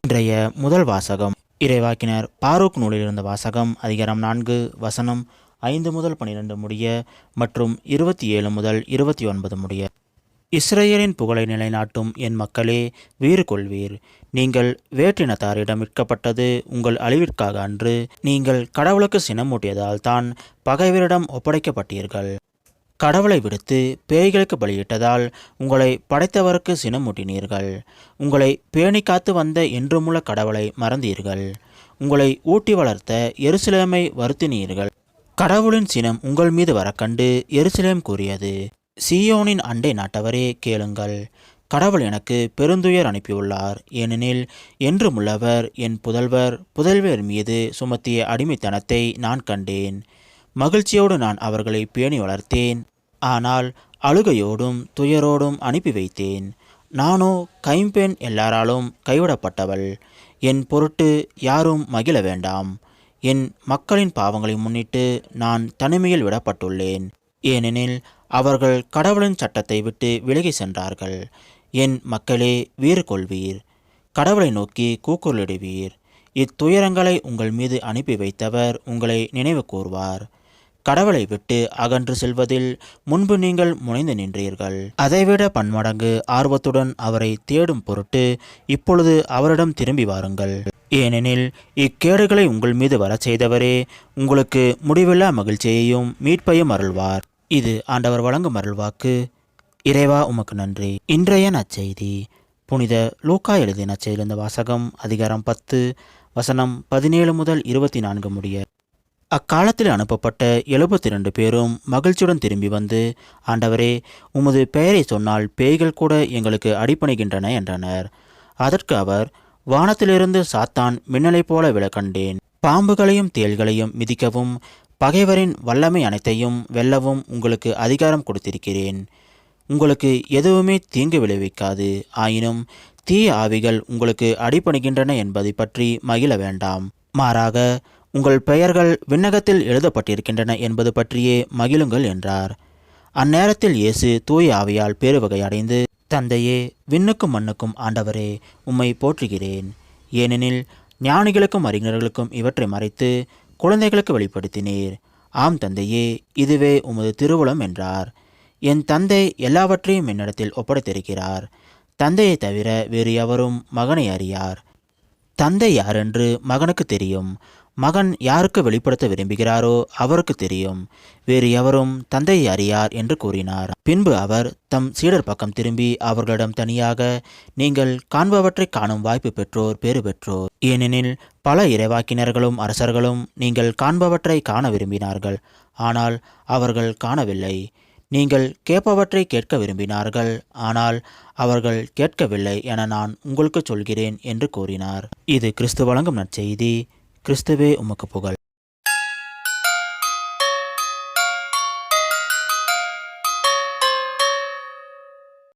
இன்றைய முதல் வாசகம் இறைவாக்கினர் பாரூக் நூலிலிருந்த வாசகம் அதிகாரம் 4 வசனம் 5 முதல் 12 முடிய மற்றும் 27 முதல் 29 முடிய. இஸ்ரவேலின் புகழை நிலைநாட்டும் என் மக்களே, வீறு கொள்வீர். நீங்கள் வேற்றினத்தாரிடம் விற்கப்பட்டது உங்கள் அழிவிற்காக அன்று. நீங்கள் கடவுளுக்கு சினமூட்டியதால் தான் பகைவரிடம் ஒப்படைக்கப்பட்டீர்கள். கடவுளை விடுத்து பேய்களுக்கு பலியிட்டதால் உங்களை படைத்தவருக்கு சினமூட்டினீர்கள். உங்களை பேணி காத்து வந்த என்றுமுள்ள கடவுளை மறந்தீர்கள். உங்களை ஊட்டி வளர்த்த எருசலேமை வருத்தினீர்கள். கடவுளின் சினம் உங்கள் மீது வரக்கண்டு எருசலேம் கூறியது, சீயோனின் அண்டை நாட்டவரே கேளுங்கள். கடவுள் எனக்கு பெருந்துயர் அனுப்பியுள்ளார். ஏனெனில் என்றுமுள்ளவர் என் புதல்வர் மீது சுமத்திய அடிமைத்தனத்தை நான் கண்டேன். மகிழ்ச்சியோடு நான் அவர்களை பேணி வளர்த்தேன். ஆனால் அழுகையோடும் துயரோடும் அனுப்பி வைத்தேன். நானோ கைம்பெண், எல்லாராலும் கைவிடப்பட்டவள். என் பொருட்டு யாரும் மகிழ வேண்டாம். என் மக்களின் பாவங்களை முன்னிட்டு நான் தனிமையில் விடப்பட்டுள்ளேன். ஏனெனில் அவர்கள் கடவுளின் சட்டத்தை விட்டு விலகி சென்றார்கள். என் மக்களே, வீறு கொள்வீர். கடவுளை நோக்கி கூக்குரலிடுவீர். இத்துயரங்களை உங்கள் மீது அனுப்பி வைத்தவர் உங்களை நினைவு கூர்வார். கடவுளை விட்டு அகன்று செல்வதில் முன்பு நீங்கள் முனைந்து நின்றீர்கள். அதைவிட பன்மடங்கு ஆர்வத்துடன் அவரை தேடும் பொருட்டு இப்பொழுது அவரிடம் திரும்பி வாருங்கள். ஏனெனில் இக்கேடுகளை உங்கள் மீது வரச் செய்தவரே உங்களுக்கு முடிவில்லா மகிழ்ச்சியையும் மீட்பையும் அருள்வார். இது ஆண்டவர் வழங்கும் அருள்வாக்கு. இறைவா, உமக்கு நன்றி. இன்றைய நற்செய்தி புனித லூக்கா எழுதிய நற்செய்தியிலிருந்த வாசகம் அதிகாரம் 10 வசனம் 17 முதல் 24 முடிய. அக்காலத்தில் அனுப்பப்பட்ட 72 பேரும் மகிழ்ச்சியுடன் திரும்பி வந்து, ஆண்டவரே, உமது பெயரை சொன்னால் பேய்கள் கூட எங்களுக்கு அடிபணிகின்றன என்றனர். அதற்கு அவர், வானத்திலிருந்து சாத்தான் மின்னலைப் போல விழ கண்டேன். பாம்புகளையும் தேள்களையும் மிதிக்கவும் பகைவரின் வல்லமை அனைத்தையும் வெல்லவும் உங்களுக்கு அதிகாரம் கொடுத்திருக்கிறேன். உங்களுக்கு எதுவுமே தீங்கு விளைவிக்காது. ஆயினும் தீய ஆவிகள் உங்களுக்கு அடிபணிகின்றன என்பதை பற்றி மகிழ வேண்டாம். மாறாக உங்கள் பெயர்கள் விண்ணகத்தில் எழுதப்பட்டிருக்கின்றன என்பது பற்றியே மகிழுங்கள் என்றார். அந்நேரத்தில் இயேசு தூய ஆவியால் பேருவகை அடைந்து, தந்தையே, விண்ணுக்கும் மண்ணுக்கும் ஆண்டவரே, உம்மை போற்றுகிறேன். ஏனெனில் ஞானிகளுக்கும் அறிஞர்களுக்கும் இவற்றை மறைத்து குழந்தைகளுக்கு வெளிப்படுத்தினீர். ஆம் தந்தையே, இதுவே உமது திருவுளம் என்றார். என் தந்தை எல்லாவற்றையும் என்னிடத்தில் ஒப்படைத்திருக்கிறார். தந்தையை தவிர வேறு எவரும் மகனை அறியார். தந்தை யாரென்று மகனுக்கு தெரியும். மகன் யாருக்கு வெளிப்படுத்த விரும்புகிறாரோ அவருக்கு தெரியும். வேறு எவரும் தந்தையை அறியார் என்று கூறினார். பின்பு அவர் தம் சீடர் பக்கம் திரும்பி அவர்களிடம் தனியாக, நீங்கள் காண்பவற்றை காணும் வாய்ப்பு பெற்றோர் பேறு பெற்றோர். ஏனெனில் பல இறைவாக்கினர்களும் அரசர்களும் நீங்கள் காண்பவற்றை காண விரும்பினார்கள், ஆனால் அவர்கள் காணவில்லை. நீங்கள் கேட்பவற்றை கேட்க விரும்பினார்கள், ஆனால் அவர்கள் கேட்கவில்லை என நான் உங்களுக்கு சொல்கிறேன் என்று கூறினார். இது கிறிஸ்து வழங்கும் நற்செய்தி. கிறிஸ்துவே, உமக்கு புகழ்.